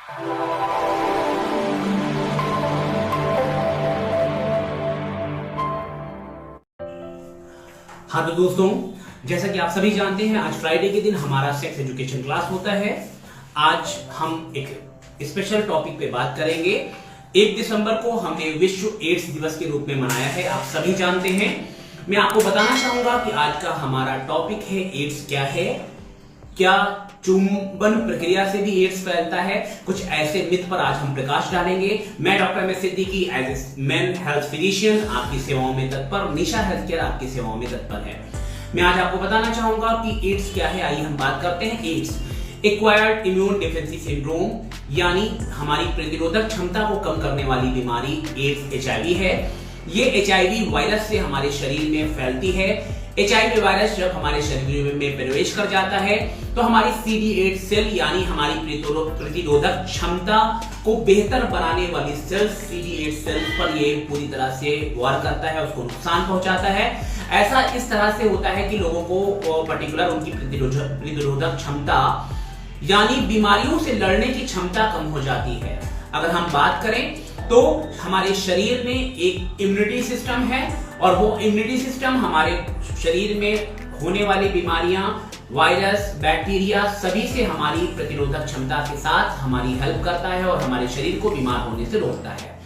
हाँ तो दोस्तों, जैसा कि आप सभी जानते हैं, आज फ्राइडे के दिन हमारा सेक्स एजुकेशन क्लास होता है। आज हम एक स्पेशल टॉपिक पे बात करेंगे। 1 दिसंबर को हमने विश्व एड्स दिवस के रूप में मनाया है, आप सभी जानते हैं। मैं आपको बताना चाहूंगा कि आज का हमारा टॉपिक है एड्स क्या है, क्या चुंबन प्रक्रिया से भी एड्स फैलता है, कुछ ऐसे मिथ पर आज हम प्रकाश डालेंगे। मैं doctor M S Siddiqui as a men health physician आपकी सेवाओं में तत्पर, निशा हेल्थ केयर आपकी सेवाओं में तत्पर है। मैं आज आपको बताना चाहूंगा कि एड्स क्या है। आइए हम बात करते हैं। Ads acquired immune deficiency syndrome, यानी हमारी प्रतिरोधक क्षमता को कम करने वाली बीमारी एड्स एचआईवी है। ये एचआईवी वायरस से हमारे शरीर में फैलती है। एचआईवी वायरस जब हमारे शरीर में प्रवेश कर जाता है तो हमारी CD8 सेल, यानी हमारी प्रतिरोधक क्षमता को बेहतर बनाने वाली सेल CD8 सेल पर ये पूरी तरह से वार करता है, उसको नुकसान पहुंचाता है। ऐसा इस तरह से होता है कि लोगों को पर्टिकुलर उनकी प्रतिरोधक क्षमता यानी बीमारियों से लड़ने की क्षमता कम हो जाती है। अगर हम बात करें तो हमारे शरीर में एक इम्यूनिटी सिस्टम है और वो इम्यूनिटी सिस्टम हमारे शरीर में होने वाली बीमारियां, वायरस, बैक्टीरिया सभी से हमारी प्रतिरोधक क्षमता के साथ हमारी हेल्प करता है और हमारे शरीर को बीमार होने से रोकता है।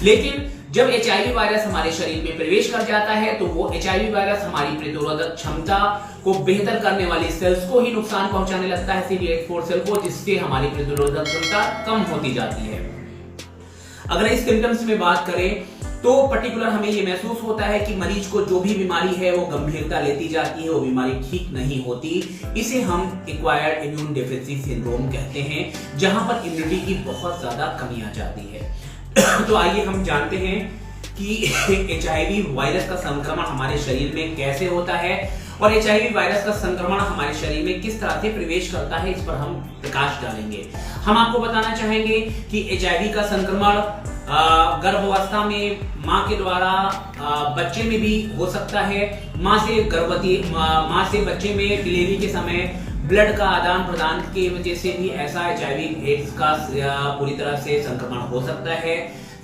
लेकिन जब एचआईवी वायरस हमारे शरीर में प्रवेश कर जाता है तो वो एचआईवी वायरस हमारी प्रतिरोधक क्षमता को बेहतर करने वाली सेल्स को ही नुकसान पहुंचाने लगता है, CD8 सेल को, जिससे हमारी प्रतिरोधक क्षमता कम होती जाती है। अगर इस सिम्टम्स में बात करें तो पर्टिकुलर हमें ये महसूस होता है कि मरीज को जो भी बीमारी है वो गंभीरता लेती जाती है, वो बीमारी ठीक नहीं होती। इसे हम एक्वायर्ड इम्यून डेफिशिएंसी सिंड्रोम कहते हैं, जहां पर इम्यूनिटी की बहुत ज्यादा कमी आ जाती है। तो आइए हम जानते हैं कि एचआईवी वायरस का संक्रमण हमारे शरीर में कैसे होता है और एचआईवी वायरस का संक्रमण हमारे शरीर में किस तरह से प्रवेश करता है, इस पर हम प्रकाश डालेंगे। हम आपको बताना चाहेंगे कि एचआईवी का संक्रमण गर्भावस्था में मां के द्वारा बच्चे में भी हो सकता है। मां से बच्चे में डिलीवरी के समय ब्लड का आदान प्रदान की वजह से भी ऐसा एचआईवी एड्स का पूरी तरह से संक्रमण हो सकता है।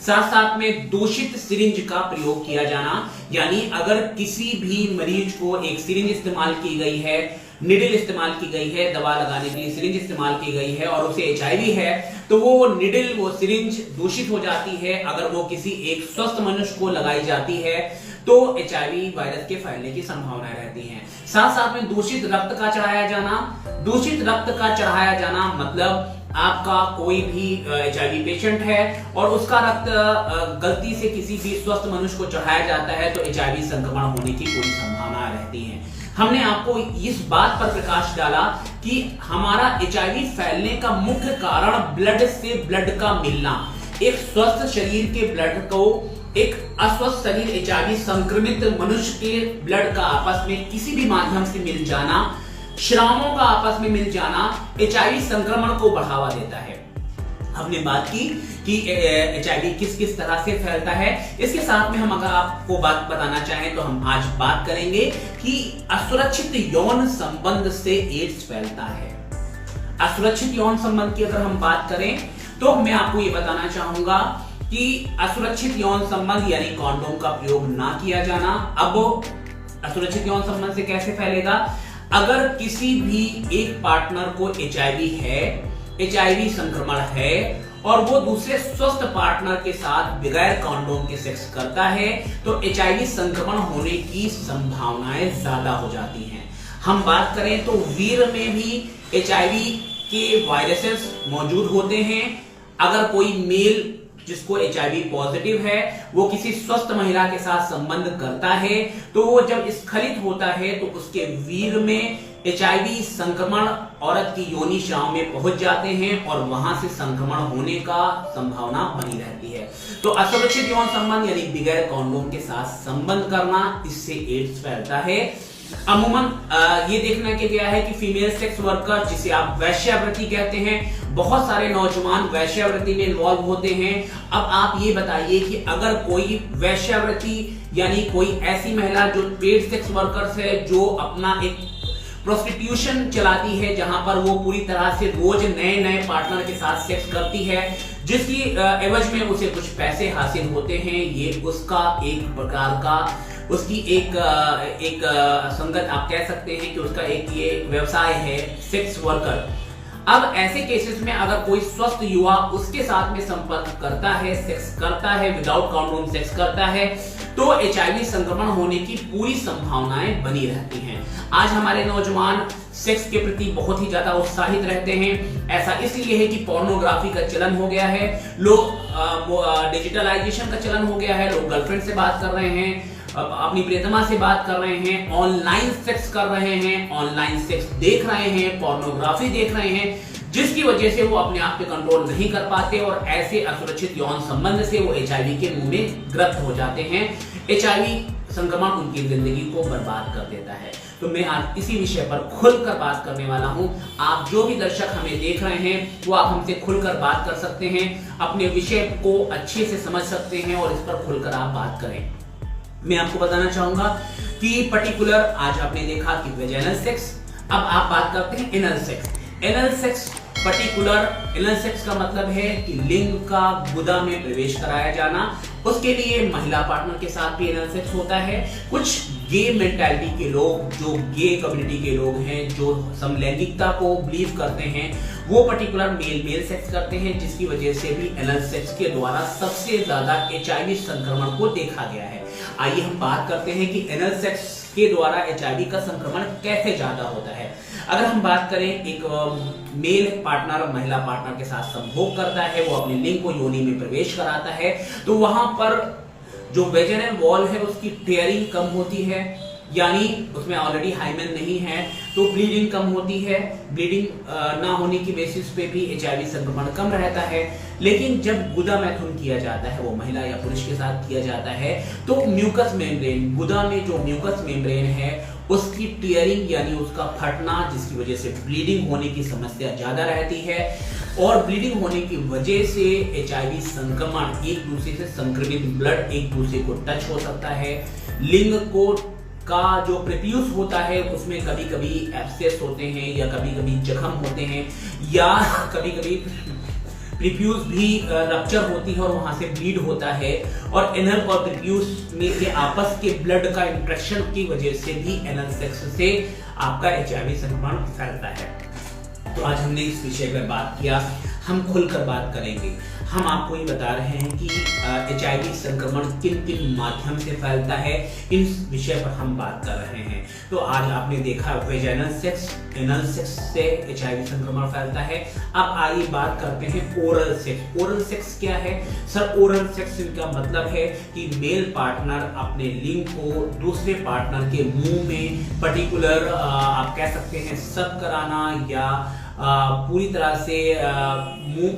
साथ साथ में दूषित सिरिंज का प्रयोग किया जाना, यानी अगर किसी भी मरीज को एक सिरिंज इस्तेमाल की गई है, निडल इस्तेमाल की गई है, दवा लगाने के लिए सिरिंज इस्तेमाल की गई है और उसे एचआईवी है, तो वो निडल, वो सिरिंज दूषित हो जाती है। अगर वो किसी एक स्वस्थ मनुष्य को लगाई जाती है तो एचआईवी वायरस के फैलने की संभावना रहती है। साथ साथ में दूषित रक्त का चढ़ाया जाना मतलब आपका कोई भी एचआईवी पेशेंट है और उसका रक्त गलती से किसी भी स्वस्थ मनुष्य को चढ़ाया जाता है तो एचआईवी संक्रमण होने की पूरी संभावना रहती है। हमने आपको इस बात पर प्रकाश डाला कि हमारा एचआईवी फैलने का मुख्य कारण ब्लड से ब्लड का मिलना, एक स्वस्थ शरीर के ब्लड को एक अस्वस्थ शरीर एचआईवी संक्रमित मनुष्य के ब्लड का आपस में किसी भी माध्यम से मिल जाना, श्रावों का आपस में मिल जाना एचआईवी संक्रमण को बढ़ावा देता है। हमने बात की कि एचआईवी किस किस तरह से फैलता है। इसके साथ में हम अगर आपको बात बताना चाहें तो हम आज बात करेंगे कि असुरक्षित यौन संबंध से एड्स फैलता है। असुरक्षित यौन संबंध की अगर हम बात करें तो मैं आपको ये बताना चाहूंगा कि असुरक्षित यौन संबंध यानी कॉन्डोम का प्रयोग ना किया जाना। अब असुरक्षित यौन संबंध से कैसे फैलेगा? अगर किसी भी एक पार्टनर को एचआईवी संक्रमण है और वो दूसरे स्वस्थ पार्टनर के साथ बगैर कॉन्डोम के सेक्स करता है तो एचआईवी संक्रमण होने की संभावनाएं ज्यादा हो जाती हैं। हम बात करें तो वीर्य में भी एचआईवी के वायरसेस मौजूद होते हैं। अगर कोई मेल जिसको एचआईवी पॉजिटिव है वो किसी स्वस्थ महिला के साथ संबंध करता है तो वो जब स्खलित होता है तो उसके वीर्य में एचआईवी संक्रमण औरत की योनि श्राव में पहुंच जाते हैं और वहां से संक्रमण होने का संभावना बनी रहती है। तो असुरक्षित यौन संबंध यानी बगैर कॉन्डोम के साथ संबंध करना, इससे एड्स फैलता है। अमूमन ये देखने के गया है कि फीमेल सेक्स वर्कर, जिसे आप वैश्यावृत्ति कहते हैं, बहुत सारे नौजवान वैश्यावृत्ति में इन्वॉल्व होते हैं। अब आप ये बताइए कि अगर कोई वैश्यावृत्ति यानी कोई ऐसी महिला जो पेड सेक्स वर्कर्स है, जो अपना एक प्रोस्टिट्यूशन चलाती है, जहां पर वो पूरी तरह से रोज नए नए पार्टनर के साथ सेक्स करती है, जिसकी एवज में उसे कुछ पैसे हासिल होते हैं। ये उसका एक प्रकार का उसकी एक संगत आप कह सकते हैं कि उसका एक ये व्यवसाय है, सेक्स वर्कर। अब ऐसे केसेस में अगर कोई स्वस्थ युवा उसके साथ में संपर्क करता है, सेक्स करता है, विदाउट कॉन्डोम सेक्स करता है, तो एचआईवी संक्रमण होने की पूरी संभावनाएं बनी रहती हैं। आज हमारे नौजवान सेक्स के प्रति बहुत ही ज्यादा उत्साहित रहते हैं। ऐसा इसलिए है कि पोर्नोग्राफी का चलन हो गया है, लोग डिजिटलाइजेशन का चलन हो गया है, लोग गर्लफ्रेंड से बात कर रहे हैं, अपनी प्रियतमा से बात कर रहे हैं, ऑनलाइन सेक्स कर रहे हैं, ऑनलाइन सेक्स देख रहे हैं, पोर्नोग्राफी देख रहे हैं, जिसकी वजह से वो अपने आप पे कंट्रोल नहीं कर पाते और ऐसे असुरक्षित यौन संबंध से वो एचआईवी के मुंह में ग्रस्त हो जाते हैं। एचआईवी संक्रमण उनकी जिंदगी को बर्बाद कर देता है। तो मैं आज इसी विषय पर खुलकर बात करने वाला हूं। आप जो भी दर्शक हमें देख रहे हैं वो आप हमसे खुलकर बात कर सकते हैं, अपने विषय को अच्छे से समझ सकते हैं और इस पर खुलकर आप बात करें। मैं आपको बताना चाहूंगा कि पर्टिकुलर आज आपने देखा कि वेजाइनल सेक्स, अब आप बात करते हैं anal sex. Anal sex particular anal sex का मतलब है कि लिंग का गुदा में प्रवेश कराया जाना। उसके लिए महिला पार्टनर के साथ भी एनल सेक्स होता है। कुछ गे मेंटालिटी के लोग, जो गे कम्युनिटी के लोग हैं, जो समलैंगिकता को बिलीव करते हैं, वो पर्टिकुलर मेल मेल सेक्स करते हैं, जिसकी वजह से भी एनल सेक्स के द्वारा सबसे ज्यादा एचआईवी संक्रमण को देखा गया है। आइए हम बात करते हैं कि एनल सेक्स के द्वारा एचआईवी का संक्रमण कैसे ज्यादा होता है। अगर हम बात करें, एक मेल पार्टनर महिला पार्टनर के साथ संभोग करता है, वो अपने लिंग को योनि में प्रवेश कराता है, तो वहां पर जो वेजाइनल वॉल है उसकी टेयरिंग कम होती है, यानी उसमें ऑलरेडी हाइमेन नहीं है, तो ब्लीडिंग कम होती है। ब्लीडिंग ना होने की बेसिस पे भी एचआईवी संक्रमण कम रहता है। लेकिन जब गुदा मैथुन किया जाता है, वो महिला या पुरुष के साथ किया जाता है, तो म्यूकस मेम्ब्रेन, गुदा में जो म्यूकस मेम्ब्रेन है उसकी टीयरिंग यानी उसका फटना, जिसकी वजह से ब्लीडिंग होने की समस्या ज्यादा रहती है। और ब्लीडिंग होने की वजह से एचआईवी संक्रमण, एक दूसरे से संक्रमित ब्लड एक दूसरे को टच हो सकता है। लिंग को का जो प्रेप्यूस होता है उसमें कभी कभी एब्सेस होते हैं, या कभी कभी जख्म होते हैं, या कभी कभी प्रीप्यूस भी रप्चर होती है और वहां से ब्लीड होता है। और एनल और प्रीप्यूस में के आपस के ब्लड का इंट्रैक्शन की वजह से भी एनल सेक्स से आपका एचआईवी संक्रमण फैलता है। तो आज हमने इस विषय पर बात किया, हम खुलकर बात करेंगे। हम आपको ये बता रहे हैं कि एचआईवी संक्रमण किन किन माध्यम से फैलता है, इस विषय पर हम बात कर रहे हैं। तो आज आपने देखा वेजाइनल सेक्स, एनल सेक्स से एचआईवी संक्रमण फैलता है। अब आइए बात करते हैं ओरल सेक्स। ओरल सेक्स क्या है सर? ओरल सेक्स का मतलब है कि मेल पार्टनर अपने लिंग को दूसरे पार्टनर के मुंह में पर्टिकुलर आप कह सकते हैं सक कराना, या पूरी तरह से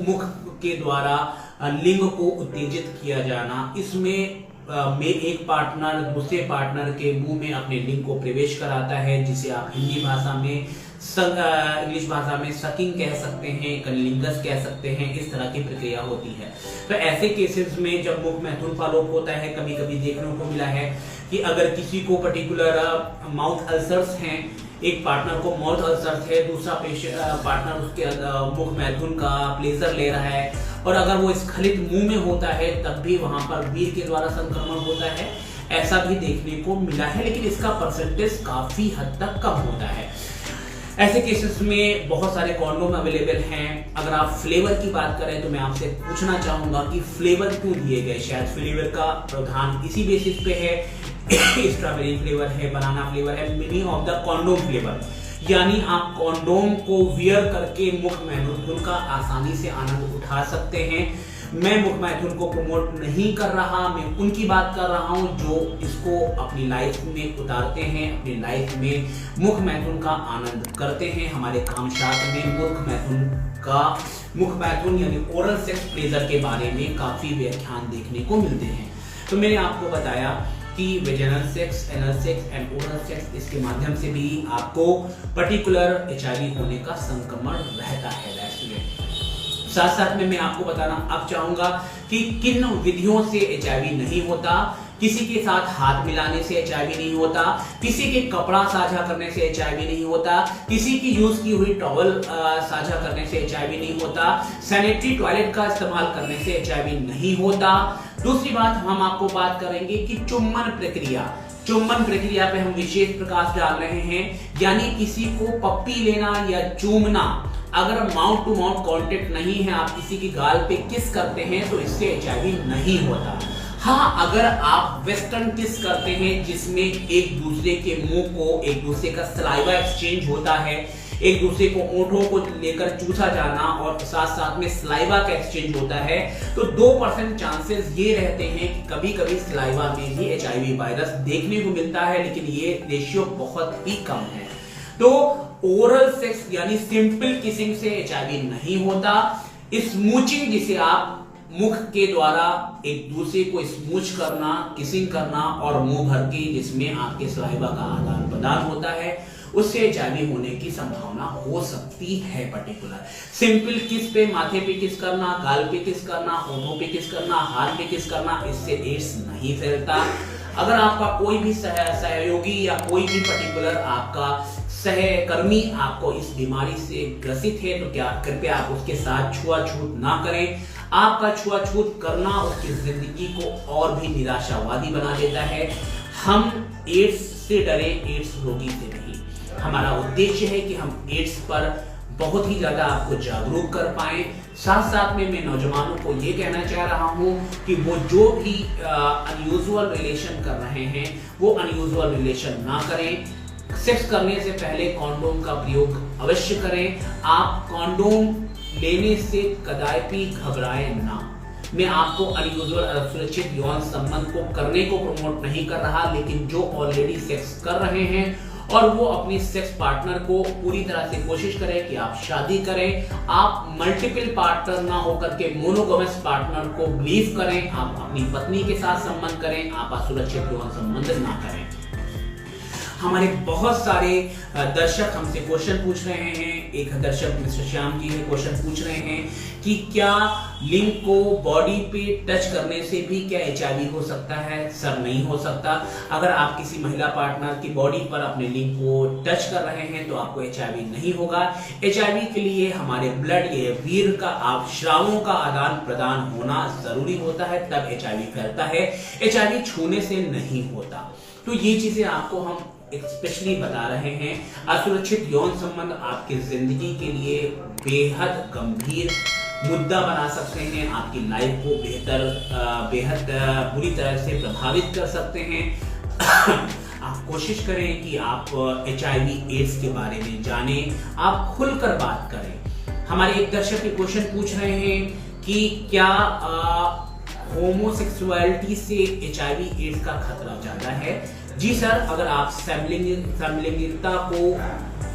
मुख के द्वारा लिंग को उत्तेजित किया जाना। इसमें में एक पार्टनर दूसरे पार्टनर के मुंह में अपने लिंग को प्रवेश कराता है, जिसे आप हिंदी भाषा में इंग्लिश भाषा में सकिंग कह सकते हैं, कनलिंगस कह सकते हैं। इस तरह की प्रक्रिया होती है। तो ऐसे केसेस में जब मुख मैथुन फॉलोअप होता है, कभी कभी देखने को मिला है कि अगर किसी को पर्टिकुलर माउथ अल्सर्स हैं, एक पार्टनर को माउथ अल्सर्स है, दूसरा पार्टनर उसके मुख मैथुन का प्लेजर ले रहा है, और अगर वो स्खलित मुंह में होता है तब भी वहां पर वीर के द्वारा संक्रमण होता है। ऐसा भी देखने को मिला है, लेकिन इसका परसेंटेज काफी हद तक कम होता है। ऐसे केसेस में बहुत सारे कॉन्डोम अवेलेबल हैं। अगर आप फ्लेवर की बात करें तो मैं आपसे पूछना चाहूंगा कि फ्लेवर क्यों दिए गए? शायद फ्लेवर का प्रावधान इसी बेसिस पे है, स्ट्रॉबेरी फ्लेवर है, बनाना फ्लेवर है, meaning of the condom flavour, यानी आप कॉन्डोम को वियर करके मुख मैथुन का आसानी से आनंद उठा सकते हैं। मैं मुख मैथुन को प्रमोट नहीं कर रहा, मैं उनकी बात कर रहा हूं जो इसको अपनी लाइफ में उतारते हैं, अपनी लाइफ में मुख मैथुन का आनंद करते हैं। हमारे कामशास्त्र में मुख मैथुन यानी ओरल सेक्स प्लेजर के बारे में काफी व्याख्यान देखने को मिलते हैं। तो मैंने आपको बताया कि vaginal sex, anal sex and oral sex, इसके माध्यम से भी आपको पर्टिकुलर एचआईवी होने का संक्रमण रहता है। साथ साथ में मैं आपको बताना अब चाहूंगा कि किन विधियों से एचआईवी नहीं होता, किसी के साथ हाथ मिलाने से एचआईवी नहीं होता, किसी के कपड़ा साझा करने से एचआईवी नहीं होता, किसी की यूज की हुई टॉवल साझा करने से एचआईवी नहीं होता, सैनिटरी टॉयलेट का इस्तेमाल करने से एचआईवी नहीं होता। दूसरी बात हम आपको बात करेंगे कि चुंबन प्रक्रिया पे हम विशेष प्रकाश डाल रहे हैं, यानी किसी को पप्पी लेना या चूमना, अगर माउथ टू माउथ कांटेक्ट नहीं है, आप किसी की गाल पे किस करते हैं तो इससे एचआईवी नहीं होता। हाँ, अगर आप वेस्टर्न किस करते हैं जिसमें एक दूसरे के मुंह को, एक दूसरे का सलाइवा एक्सचेंज होता है, एक दूसरे को ओंठों को लेकर चूसा जाना और साथ साथ में सलाइवा का एक्सचेंज होता है, तो 2% चांसेस ये रहते हैं कि कभी कभी सलाइवा में भी एचआईवी वायरस देखने को मिलता है, लेकिन ये रेशियो बहुत ही कम है। तो ओरल सेक्स यानी सिंपल किसिंग से एचआईवी नहीं होता। स्मूचिंग, जिसे आप मुख के द्वारा एक दूसरे को स्मूच करना, किसिंग करना और मुंह भर के जिसमें आपके सलाइवा का आदान प्रदान होता है, उससे एचआईवी होने की संभावना हो सकती है। पर्टिकुलर सिंपल किस पे, माथे पे किस करना, गाल पे किस करना, होठों पे किस करना, हाथ पे किस करना, इससे एड्स नहीं फैलता। अगर आपका कोई भी सहयोगी या कोई भी पर्टिकुलर आपका सहकर्मी आपको इस बीमारी से ग्रसित है तो क्या कृपया आप उसके साथ छुआछूत ना करें। आपका छुआछूत करना उसकी जिंदगी को और भी निराशावादी बना देता है। हम एड्स से डरे, एड्स रोगी से नहीं। हमारा उद्देश्य है कि हम एड्स पर बहुत ही ज्यादा आपको जागरूक कर पाएं। साथ साथ में मैं नौजवानों को ये कहना चाह रहा हूं कि वो जो भी अनयूजुअल रिलेशन कर रहे हैं वो अनयूजुअल रिलेशन ना करें। सेक्स करने से पहले कॉन्डोम का प्रयोग अवश्य करें। आप कॉन्डोम लेने से कदापि घबराएं ना। मैं आपको अनयूजुअल असुरक्षित यौन संबंध को करने को प्रमोट नहीं कर रहा, लेकिन जो ऑलरेडी सेक्स कर रहे हैं और वो अपनी सेक्स पार्टनर को पूरी तरह से कोशिश करें कि आप शादी करें। आप मल्टीपल पार्टनर ना होकर के मोनोगमस पार्टनर को बिलीव करें। आप अपनी पत्नी के साथ संबंध करें, आप असुरक्षित यौन संबंध ना करें। हमारे बहुत सारे दर्शक हमसे क्वेश्चन पूछ रहे हैं। एक दर्शक मिस्टर श्याम जी है, क्वेश्चन पूछ रहे हैं कि क्या लिंग को बॉडी पे टच करने से भी क्या एचआईवी हो सकता है? सर, नहीं हो सकता। अगर आप किसी महिला पार्टनर की बॉडी पर अपने लिंग को टच कर रहे हैं तो आपको एचआईवी नहीं होगा। एचआईवी के लिए हमारे ब्लड या वीर का आप श्रावों का आदान प्रदान होना जरूरी होता है, तब एचआईवी फैलता है। एचआईवी छूने से नहीं होता। तो ये चीजें आपको हम स्पेशली बता रहे हैं। असुरक्षित यौन संबंध आपकी जिंदगी के लिए बेहद गंभीर मुद्दा बना सकते हैं, आपकी लाइफ को बेहद बुरी तरह से प्रभावित कर सकते हैं। आप कोशिश करें कि आप एचआईवी एड्स के बारे में जानें, आप खुलकर बात करें। हमारे एक दर्शक के क्वेश्चन पूछ रहे हैं कि क्या होमोसेक्सुअलिटी से एचआईवी एड्स का खतरा ज्यादा है? जी सर, अगर आप समलैंगिकता को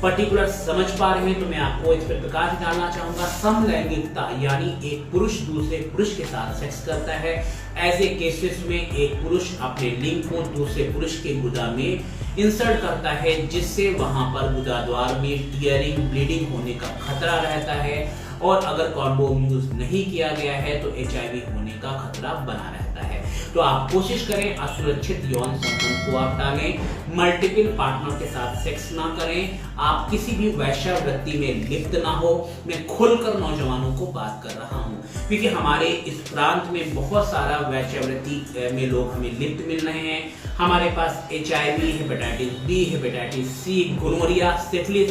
पर्टिकुलर समझ पा रहे हैं तो मैं आपको इस पर प्रकाश डालना चाहूंगा। समलैंगिकता यानी एक पुरुष दूसरे पुरुष के साथ सेक्स करता है। ऐसे केसेस में एक पुरुष अपने लिंग को दूसरे पुरुष के गुदा में इंसर्ट करता है, जिससे वहां पर गुदाद्वार में टीयरिंग, ब्लीडिंग होने का खतरा रहता है। और अगर कॉन्डोम यूज नहीं किया गया है तो एचआईवी होने का खतरा बना रहता है। तो आप कोशिश करें असुरक्षित यौन संबंध को आप टालें, मल्टीपल पार्टनर के साथ सेक्स ना करें, आप किसी भी वैश्यावृत्ति में लिप्त ना हो। मैं खुलकर नौजवानों को बात कर रहा हूं क्योंकि हमारे इस प्रांत में बहुत सारा वैश्यावृत्ति में लोग हमें लिप्त मिल रहे हैं। हमारे पास HIV, hepatitis B, hepatitis C, gonorrhoea, syphilis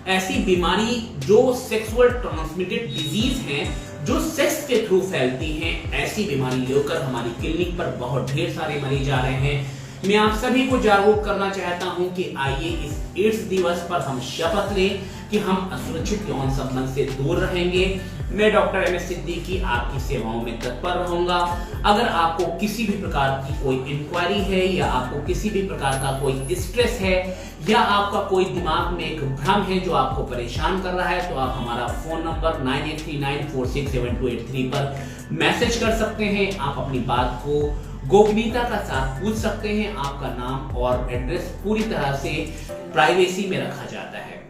ऐसी बीमारी जो सेक्सुअल ट्रांसमिटेड डिजीज हैं, जो सेक्स के थ्रू फैलती हैं, ऐसी बीमारी लेकर हमारी क्लिनिक पर बहुत ढेर सारे मरीज आ रहे हैं। मैं आप सभी को जागरूक करना चाहता हूं कि आइए इस एड्स दिवस पर हम शपथ लें कि हम असुरक्षित यौन संबंध से दूर रहेंगे। मैं डॉक्टर एम एस सिद्दीकी आपकी सेवाओं में तत्पर रहूंगा। अगर आपको किसी भी प्रकार की कोई इंक्वायरी है या आपको किसी भी प्रकार का कोई स्ट्रेस है या आपका कोई दिमाग में एक भ्रम है जो आपको परेशान कर रहा है, तो आप हमारा फोन नंबर 9839467283 पर मैसेज कर सकते हैं। आप अपनी बात को गोपनीयता का साथ पूछ सकते हैं। आपका नाम और एड्रेस पूरी तरह से प्राइवेसी में रखा जाता है।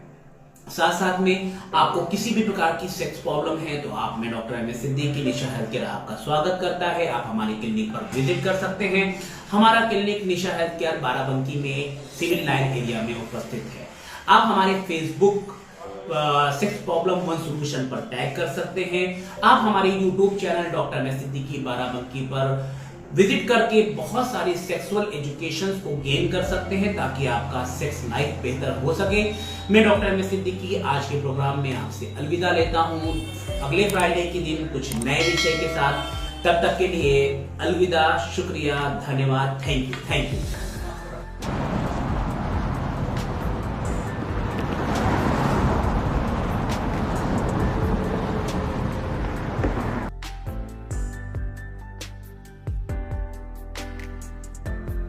साथ साथ में आपको किसी भी प्रकार की सेक्स प्रॉब्लम है तो आप में डॉक्टर एम एस सिद्दीकी निशा हेल्थ केयर आपका स्वागत करता है। आप हमारी क्लिनिक पर विजिट कर सकते हैं। हमारा clinic Nisha health care Barabanki में सिविल लाइन एरिया में उपस्थित है। आप हमारे Facebook sex problem one solution पर टैग कर सकते हैं। आप हमारे YouTube channel doctor M S Siddiqui Barabanki पर विजिट करके बहुत सारी सेक्सुअल एजुकेशन को गेन कर सकते हैं ताकि आपका सेक्स लाइफ बेहतर हो सके। मैं डॉक्टर एम एस सिद्दीकी आज के प्रोग्राम में आपसे अलविदा लेता हूं। अगले फ्राइडे के दिन कुछ नए विषय के साथ, तब तक के लिए अलविदा, शुक्रिया, धन्यवाद, थैंक यू।